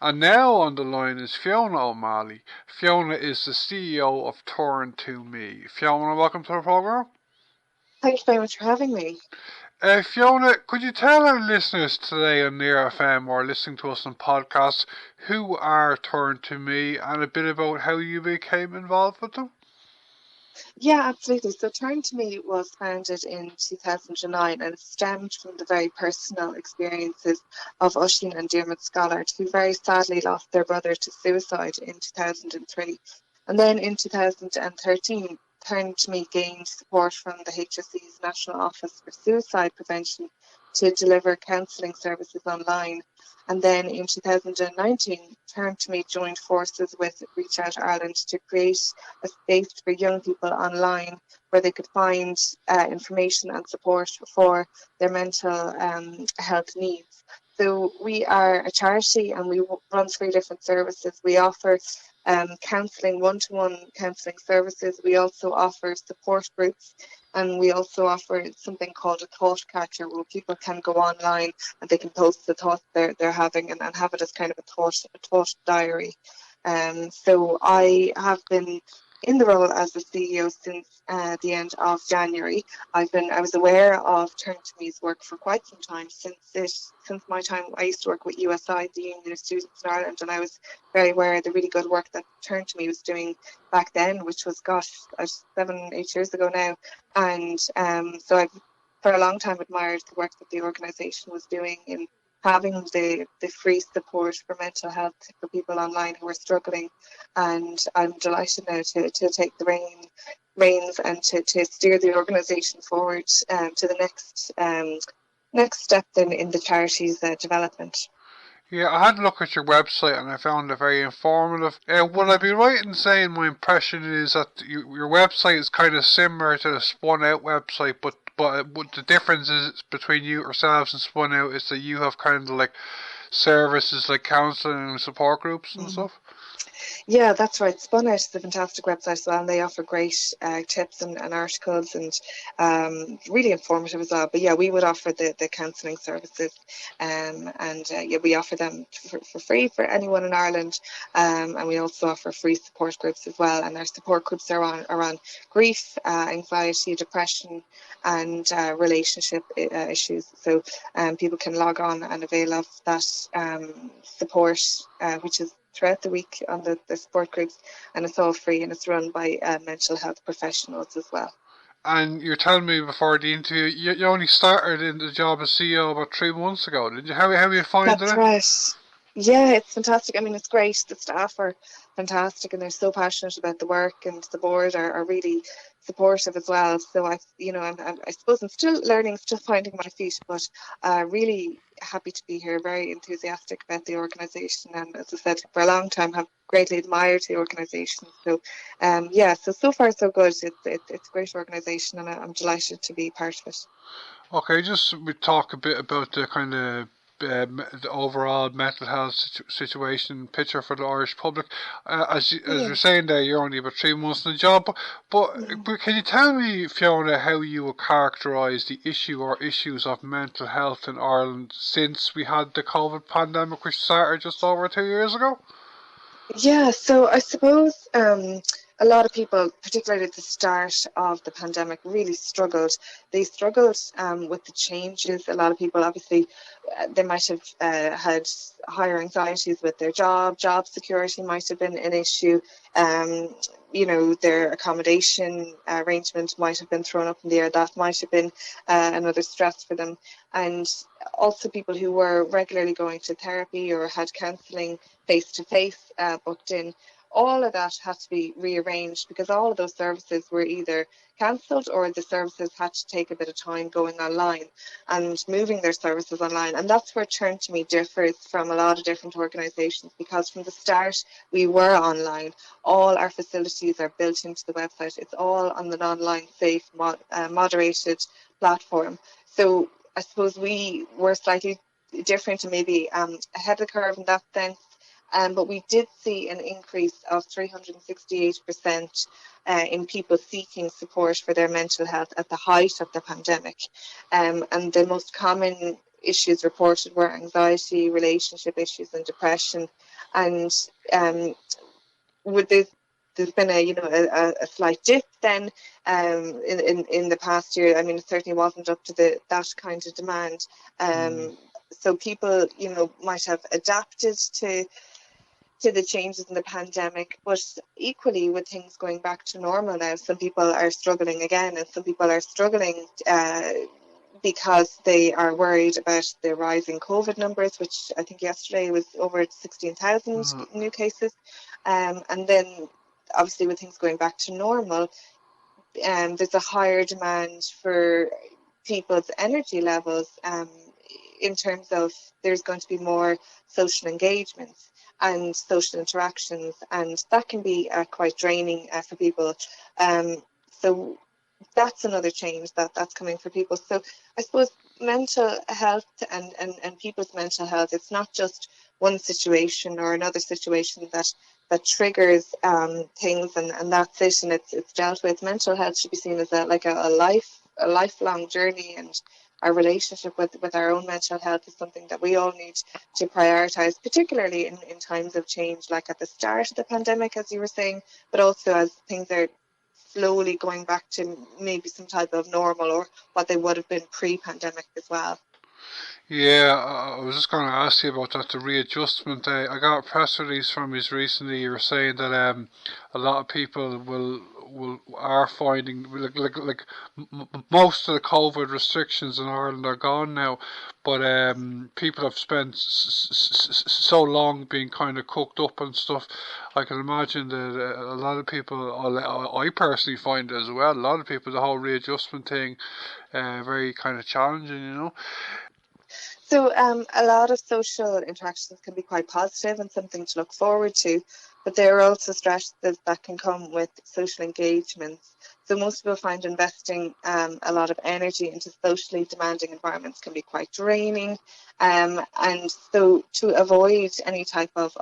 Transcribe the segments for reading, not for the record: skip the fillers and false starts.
And now on the line is Fiona O'Malley. Fiona is the CEO of Turn2Me. Fiona, welcome to the programme. Thank you very much for having me. Fiona, could you tell our listeners today on Near FM or listening to us on podcasts who are Turn2Me and a bit about how you became involved with them? Yeah, absolutely. So Turn2Me was founded in 2009 and it stemmed from the very personal experiences of Oisín and Diarmuid Scollard, who very sadly lost their brother to suicide in 2003. And then in 2013, Turn2Me gained support from the HSE's National Office for Suicide Prevention to deliver counselling services online. And then in 2019, Turn2Me joined forces with Reach Out Ireland to create a space for young people online where they could find information and support for their mental health needs. So we are a charity and we run 3 different services. We offer counselling, one-to-one counselling services. We also offer support groups, and we also offer something called a thought catcher, where people can go online and they can post the thoughts they're having and have it as kind of a thought diary. So I have been in the role as the CEO since the end of January. I was aware of Turn2Me's work for quite some time since my time. I used to work with USI, the Union of Students in Ireland, and I was very aware of the really good work that Turn2Me was doing back then, which was 7-8 years ago now. And so I've for a long time admired the work that the organisation was doing in having the free support for mental health for people online who are struggling. And I'm delighted now to take the reins and to steer the organisation forward to the next step in the charity's development. Yeah, I had a look at your website and I found it very informative. Would I be right in saying my impression is that your website is kind of similar to the Spun Out website, but the difference is between you yourselves and Spun Out is that you have kind of like services like counselling and support groups and stuff? Yeah, that's right. Spun Out is a fantastic website as well, and they offer great tips and articles and really informative as well. But yeah, we would offer the counselling services and we offer them for free for anyone in Ireland, and we also offer free support groups as well. And our support groups are around grief, anxiety, depression and relationship issues. So people can log on and avail of that support, which is throughout the week on the support groups, and it's all free and it's run by mental health professionals as well. And you're telling me before the interview, you only started in the job as CEO about 3 months ago, did you? How are you finding it? That's right. Yeah, it's fantastic. I mean, it's great. The staff are fantastic and they're so passionate about the work, and the board are really supportive as well. So I suppose I'm still learning, still finding my feet, but really happy to be here, very enthusiastic about the organisation, and as I said, for a long time have greatly admired the organisation. So so far so good. It's a great organisation and I'm delighted to be part of it. Okay, just we talk a bit about the kind of the overall mental health situation picture for the Irish public. As you're saying there, you're only about 3 months in the job, but can you tell me, Fiona, how you would characterise the issue or issues of mental health in Ireland since we had the COVID pandemic, which started just over 2 years ago? Yeah, so I suppose a lot of people, particularly at the start of the pandemic, really struggled. They struggled with the changes. A lot of people, obviously, they might have had higher anxieties with their job. Job security might have been an issue. Their accommodation arrangement might have been thrown up in the air. That might have been another stress for them. And also people who were regularly going to therapy or had counselling face-to-face booked in. All of that had to be rearranged because all of those services were either cancelled or the services had to take a bit of time going online and moving their services online. And that's where Turn2Me differs from a lot of different organisations, because from the start we were online. All our facilities are built into the website. It's all on an online safe moderated platform. So I suppose we were slightly different and maybe ahead of the curve in that sense. But we did see an increase of 368% in people seeking support for their mental health at the height of the pandemic. And the most common issues reported were anxiety, relationship issues, and depression. And with this, there's been a slight dip then in the past year. I mean, it certainly wasn't up to that kind of demand. So people, might have adapted to the changes in the pandemic, but equally with things going back to normal now, some people are struggling again, and some people are struggling because they are worried about the rising COVID numbers, which I think yesterday was over 16,000 new cases. And then obviously with things going back to normal, there's a higher demand for people's energy levels in terms of there's going to be more social engagements and social interactions, and that can be quite draining for people. So that's another change that's coming for people. So I suppose mental health and people's mental health, it's not just one situation or another situation that triggers things and that's it, and it's dealt with. Mental health should be seen as a lifelong journey, and our relationship with our own mental health is something that we all need to prioritize, particularly in times of change, like at the start of the pandemic, as you were saying, but also as things are slowly going back to maybe some type of normal or what they would have been pre-pandemic as well. Yeah, I was just going to ask you about that, the readjustment. I got a press release from you recently. You were saying that a lot of people are finding like most of the COVID restrictions in Ireland are gone now, but people have spent so long being kind of cooked up and stuff. I can imagine that a lot of people, I personally find it as well, a lot of people, the whole readjustment thing very kind of challenging. So a lot of social interactions can be quite positive and something to look forward to, but there are also stresses that can come with social engagements. So most people find investing a lot of energy into socially demanding environments can be quite draining. And so to avoid any type of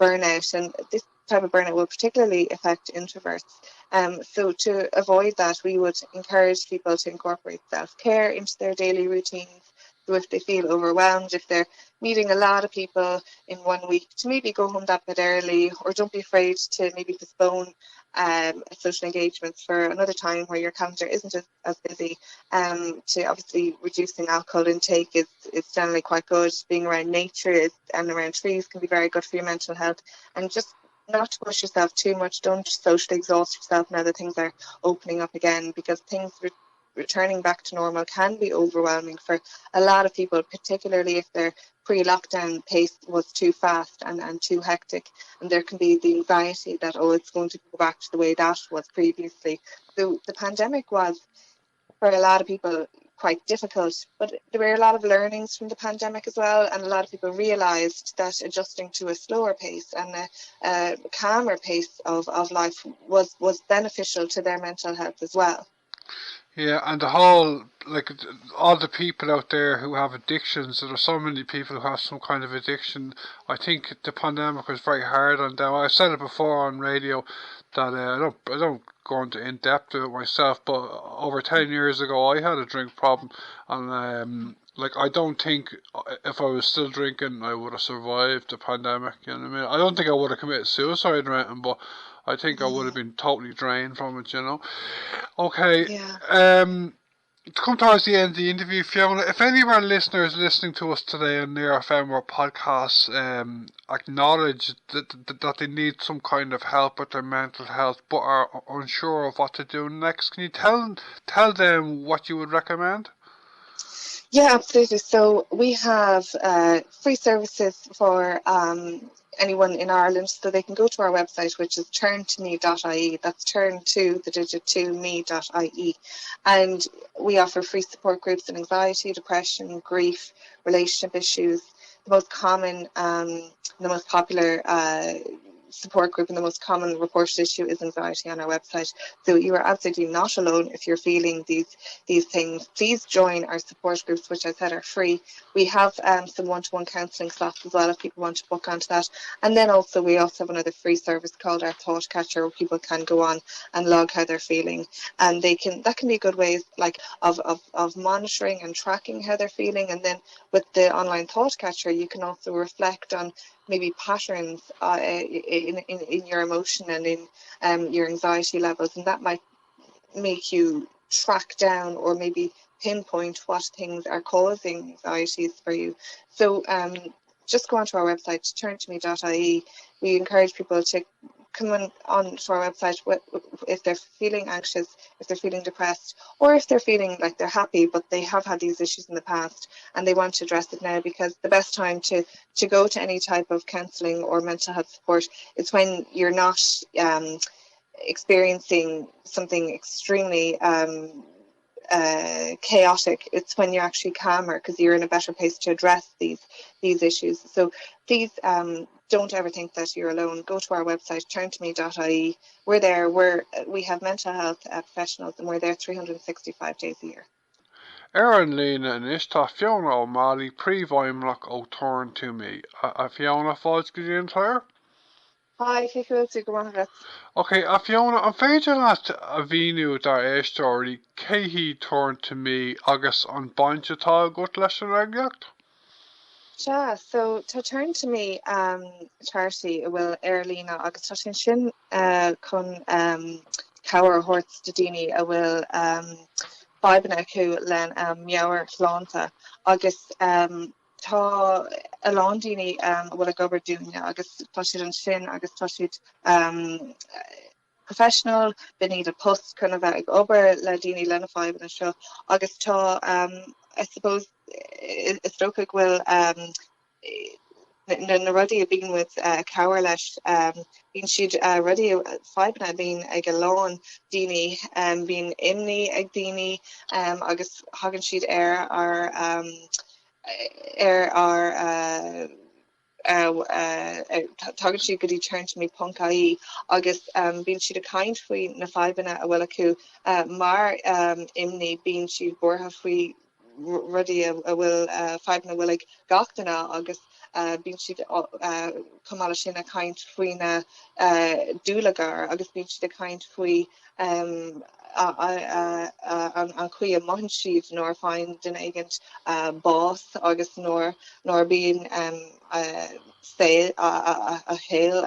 burnout, and this type of burnout will particularly affect introverts. So to avoid that, we would encourage people to incorporate self-care into their daily routines. So if they feel overwhelmed, if they're meeting a lot of people in 1 week, to maybe go home that bit early, or don't be afraid to maybe postpone social engagements for another time where your calendar isn't as busy. To obviously reducing alcohol intake is generally quite good. Being around nature and around trees can be very good for your mental health. And just not to push yourself too much. Don't socially exhaust yourself now that things are opening up again, because things returning back to normal can be overwhelming for a lot of people, particularly if their pre-lockdown pace was too fast and too hectic, and there can be the anxiety that, it's going to go back to the way that was previously. So the pandemic was, for a lot of people, quite difficult, but there were a lot of learnings from the pandemic as well, and a lot of people realised that adjusting to a slower pace and a calmer pace of life was beneficial to their mental health as well. Yeah, and the whole, like, all the people out there who have addictions, there are so many people who have some kind of addiction. I think the pandemic was very hard on them. I've said it before on radio that I don't go into in depth to it myself, but over 10 years ago I had a drink problem, and like, I don't think if I was still drinking I would have survived the pandemic. You know what I mean? I don't think I would have committed suicide or anything, but I think I would have been totally drained from it, Okay. Yeah. To come towards the end of the interview, Fiona, if any of our listeners listening to us today on Near FM or podcasts acknowledge that they need some kind of help with their mental health but are unsure of what to do next, can you tell them what you would recommend? Yeah, absolutely. So we have free services for anyone in Ireland, so they can go to our website, which is turn2me.ie. That's turn to the digit 2me.ie, and we offer free support groups in anxiety, depression, grief, relationship issues. The most common, the most popular support group, and the most common reported issue is anxiety on our website. So you are absolutely not alone if you're feeling these things. Please join our support groups, which I said are free. We have some one-to-one counselling slots as well if people want to book onto that. And then also we also have another free service called our Thought Catcher, where people can go on and log how they're feeling, and that can be a good way like of monitoring and tracking how they're feeling. And then with the online Thought Catcher, you can also reflect on maybe patterns in your emotion and in your anxiety levels, and that might make you track down or maybe pinpoint what things are causing anxieties for you. So just go onto our website, turn2me.ie. We encourage people to come on to our website if they're feeling anxious, if they're feeling depressed, or if they're feeling like they're happy but they have had these issues in the past and they want to address it now, because the best time to go to any type of counselling or mental health support is when you're not experiencing something extremely chaotic. It's when you're actually calmer, because you're in a better place to address these issues. So please don't ever think that you're alone. Go to our website, turn2me.ie. We're there. We have mental health professionals, and we're there 365 days a year. Aaron Lena and Ishta Fiona O'Malley pre-mheabhrach ó Turn2Me. Fiona fáilte go dtí entire? Hi, Fiona, go on. Okay, Fiona, an féidir leat a bhíniú dar éisteoirí céhí Turn2Me agus an baint atá agat leis an reaglacht? Yeah, so to Turn2Me charity bhfuil Airlína agus tá sin chun cabhar horts de daoine a bhfuil fábanna acu len meabhairshláinte agus tá a lán daoine bhfuil a gobar dúine agus tá siad an sin agus tá siad professional, bin iad a post chun a bheith ag obair le daoine lena fábanna seo, agus tá I suppose is stocha bhfuil na rudí a bhíonn with cabhar leis, bhíonn siad rudí fábanna bhíonn ag a lán daoine, bhíonn imní ag daoine, agus thagann siad tugann siad go dtí turn2me.ie, agus bíonn siad a caint faoi na fábanna a bhfuil acu mar imní bíonn siad bortha faoi rudí a bhfuil fábanna bhfuil ag gachtainna, agus bíonn siad cumála sin a caint faoi na dúlagar, agus bíonn siad a caint faoi an chuí a maithin siad nóir fáin den éigent bás, agus nóir bíonn saoil a héal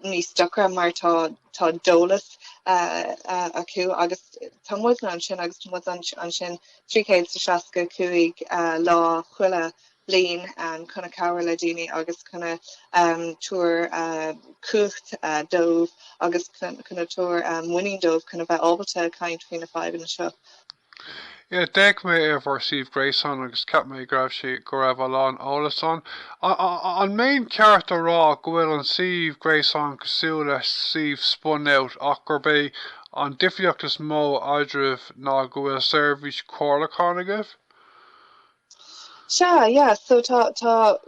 níos stocha mar tá dólas acu, agus tá muid an sin, agus muid an sin 365 lá chuile bliain an chuna cabhar le daoine, agus chuna túr cuacht dómh, agus chuna túr winning dómh chuna bheith ábalta caint faoin na fábanna seo. Yeah, deag me Steve Grayson agus cap me grab si go raibh alán álasan. An main character rá go bhfuil an Steve Grayson cosú le Steve spun out ach gur bé an difriachtas mó adribh ná go bhfuil service cóirlachán agah? Sure, yeah, so tá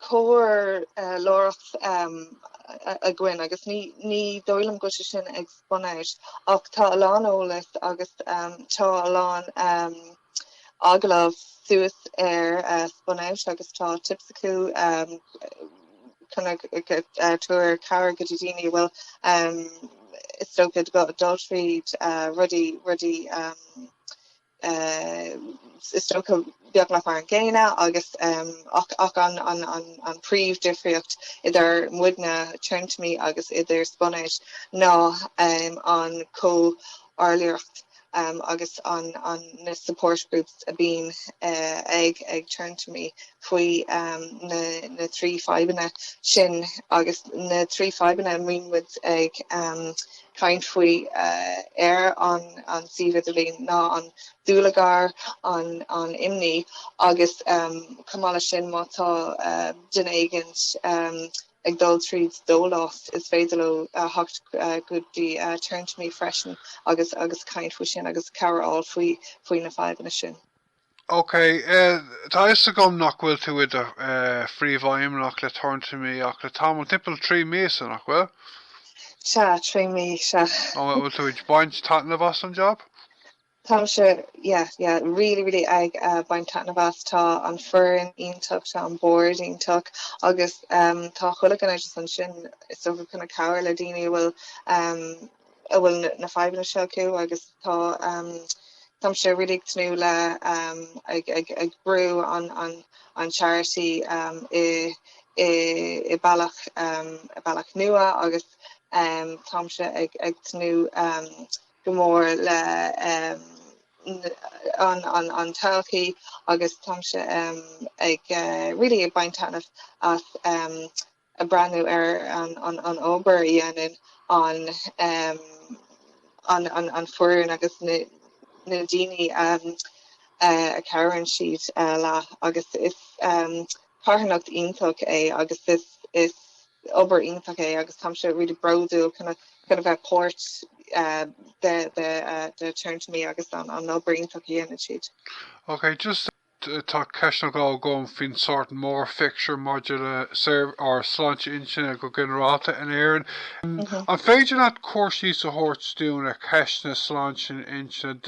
cóir lóracht a gcuin, agus ní dóilm go sin ag spunáid, ach tá alán ólas agus tá alán agalamh suas spunáid, agus tá tips acu chuna túair cabhar go dtí daoine bhfuil is stocha go adultery rudí is stocha beag le mar an ggéine, agus ach an príomh difriocht idir muidna Turn2Me agus idir spunáid ná an co-áirliacht agus an na support groups a bíonn ag Turn2Me faoi na trí fábanna sin, agus na trí fábanna muid ag caint faoi an siomh idirlín ná an dúlagar, an imní, agus cumála sin mátá den éigent ag dul tríd dólást is féidir le hocht go dtí Turn2Me freisin agus caint faoi sin agus cabhar faoi na fábanna sin. Okay, tá is a gom nach bhfuil tú id a phríomhaimneach le Turn2Me ach le tam timpil 3 míos nach bhfuil? Se trí mí se. Bhfuil tú id baint tana bhas an job? Tá se really ag baint na bhastá an furin ionach tá an board ionach agus tá chula gan an sin so chuna cabir le daine bhfuil na feimna se acu agus tá Tam se riddig nu le ag brew an charity I ballach nua agus tam se ag nu gomór le an talki agus tam se ag really ag baint as a brand new an ober ianin an furin agus na dini a Karen sheet la agus is parhanacht intok agus is ober intok agus tam se really brodu kind of a port the Turn2Me agus an ober intok in sheet. Okay, just tá ceisna gom fin sort more fixture module serve or Sláinte intinne go generata in éan. An féidir at Cúrsaí sa hortstún a ceisna Sláinte intinne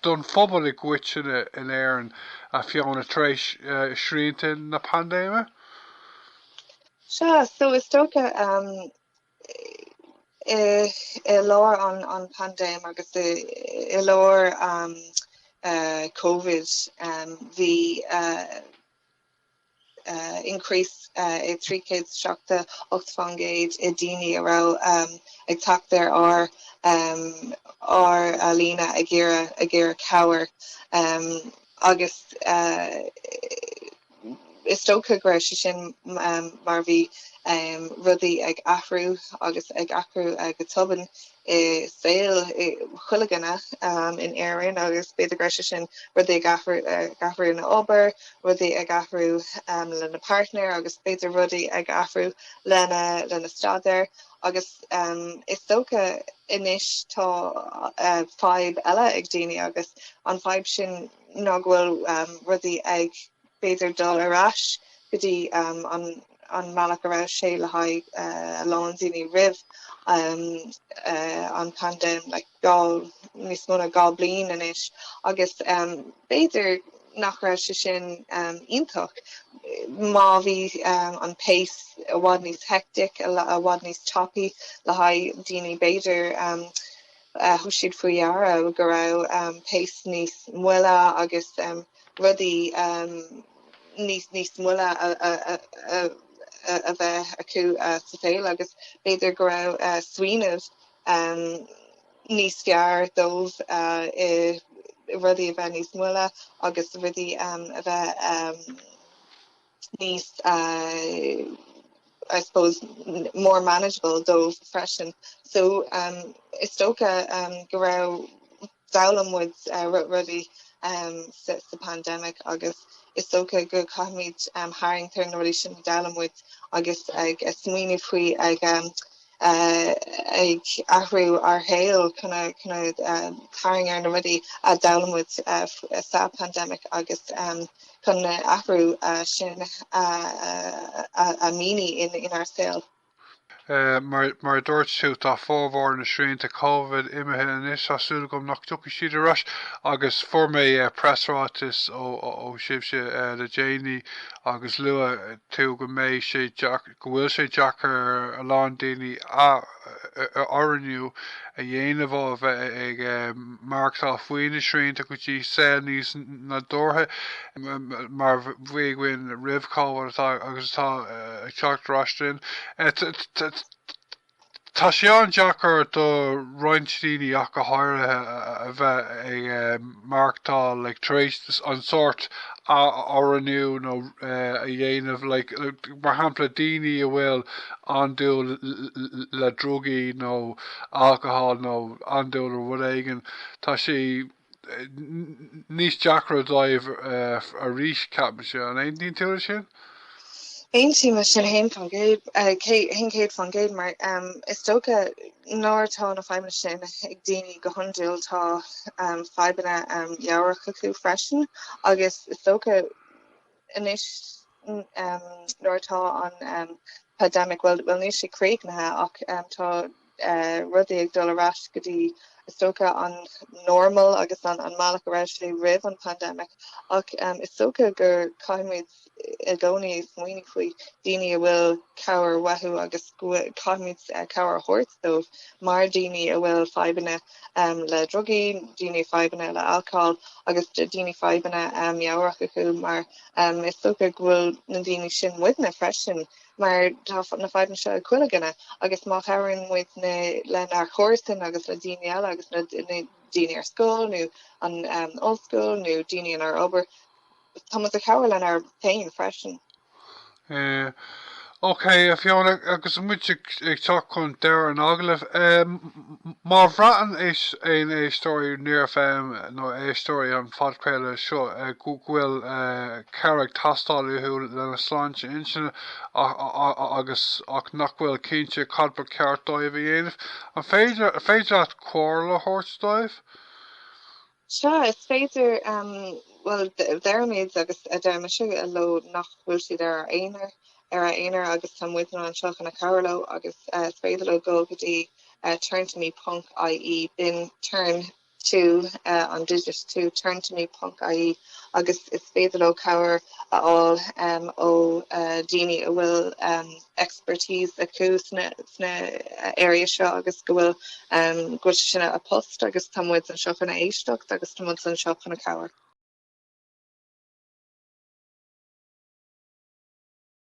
don phobal ag gwitine in éan a Fiona treis Sláinte na pandéime? Sure, so is stoka I lore on pandéime agus I lore COVID the increase I 3 kids shockta 8 fan gauge I dini arrow ag tak there or Alina agira cower August is stoka gra sin marvi rudi ag afru agus ag afru ag tubin sail chuligana in Erin agus beidir gra sin rudi ag afru in ober rudi ag afru lena partner agus beidir rudi ag afru lena stader agus is stoka inis tá 5 ella ag dini agus an 5 sin nagwil rudi ag beidir dul arash godi an malach ara sé le haig londini riv an pandem like gal mis mona gal blin an ish agus beidir nach ra sin intoch ma vi an pace a wad nís hectic a wad nís choppy le haig dini beidir hushid fuyara go ra pace nís muela agus rudi nís muela a bheith acu sa féil agus beidir go raibh swinamh níos fear dómh I rudí a bheith níos muile agus rudí a bheith níos I suppose more manageable dómh freisin. So is stoka go raibh dalam with rudí sa pandemic agus is stoka go caiimiid haing tar na rudí sin dalam with agus ag smuoine faoi ag ahrú ar héil chuna haing ar na rudí a dalam with sa pandemic agus chuna ahrú sin a mini in our sale. Mar dúirt tú tá fómhór na Sláinte COVID imethe inis asúil gom nach tuca siad aras agus formé pressrátas ó sibse le déine agus lua tú go méid sé go bhfuil sé Jackar a lán daoine oriniu a dhéanamh bheith ag Márta faoin na Sláinte go dtí sé níos na dórtha mar bhuiighin ribhcáil agus tá teachtarráistrin. Tá sé an Jackar do rointíine ach go háirithe a bheith ag Márta le tréis an sort oriniu nó a dhéanamh mar hampla daoine a bhfuil andúil le drogaí nó alcohol nó andúil ar bhd éigean tá sé níos Jackar dáibh a rís cap se an aontín tú sin? Einty me sin hen van Gabe hen Kate van Gabe maar is stoka nóirtá na feimime sin ag déine go hundul tá febanna jaarcha acu freisin agus is stoka inis nóirtá an pandemic well ní sé kréignathe ach tá rudi ag dul ras gotí stoka an normal agus an malach ra rih an pandemic ach is soka gur caiimid a goni smuoine faoi daine a bhfuil cabhar wathú agus caiimid cabhar hortstove mar daine a bhfuil febanna le drugaí, daine febanna le alcohol agus daine febanna meabhrach acu mar is soka bhfuil na daine sin widna freisin maar na feiten se kuilegenne agus má herin with le naar chosen agus le dine agus na dine ar school nu an old school nu dine ar ober Thomas a Carol an ar pain freshen. Okay, Fiona, agus mu ag talk chun deir an agalah. Má bhratan is é story near FM nó é story an fadcréile seo bhfuil carach tastáilú lena Sláinte intinne agus ach nach bhfuil cinnte cadba ceart dóibh a dhéanamh. An féidir at cóir le hortsdóibh? Sure, is féidir well dermid agus a derme si a lo nach bhfuil si ar éar einar agus tam with an seach an a Carlo agus féidir go gotí Turn2Me punk IE bin turn2 on digit 2 Turn2Me punk IE agus is féidir cower all ó Dini a bhfuil expertise acu sna area seo agus go bhfuil go sinna a post agus tam with an seach an éisteach agus tam an seach an a cower.